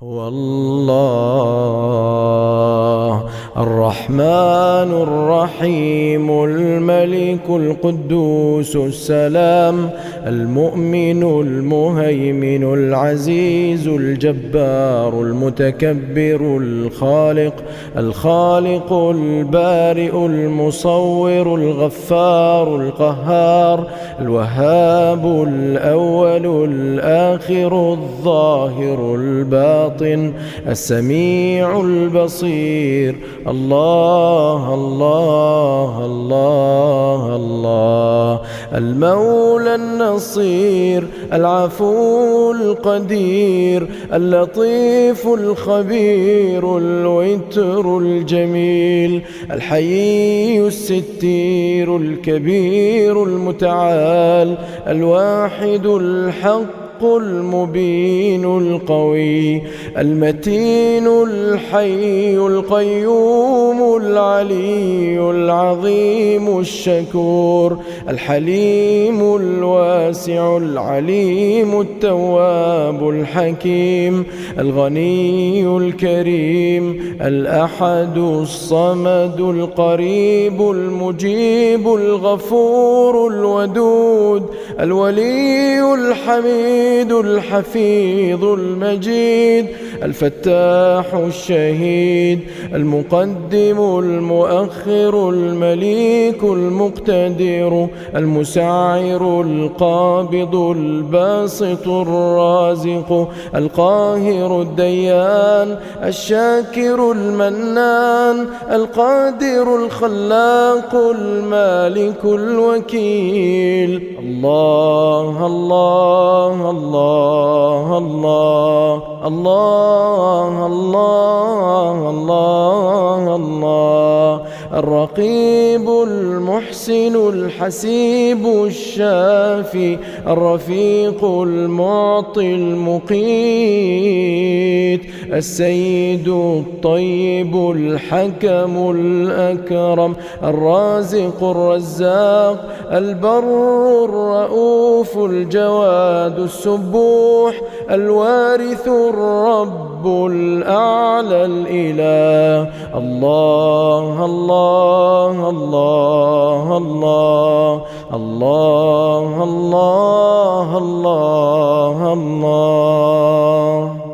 هو الله الرحمن الرحيم الملك القدوس السلام المؤمن المهيمن العزيز الجبار المتكبر الخالق البارئ المصور الغفار القهار الوهاب الأول الآخر الظاهر الباطن السميع البصير. الله الله الله الله. المولى النصير العفو القدير اللطيف الخبير الوتر الجميل الحيي الستير الكبير المتعال الواحد الحق المبين القوي المتين الحي القيوم العلي العظيم الشكور الحليم الواسع العليم التواب الحكيم الغني الكريم الأحد الصمد القريب المجيب الغفور الودود الولي الحميد الحفيظ المجيد الفتاح الشهيد المقدم المؤخر المليك المقتدر المسعر القابض الباسط الرازق القاهر الديان الشاكر المنان القادر الخلاق المالك الوكيل. الله الله الله الله الله الله الله الله. الرقيب المحسن الحسيب الشافي الرفيق المعطي المقيت السيد الطيب الحكم الأكرم الرازق الرزاق البر الرؤوف الجواد السبوح الوارث الرب الأعلى الإله. الله الله الله الله الله الله الله الله.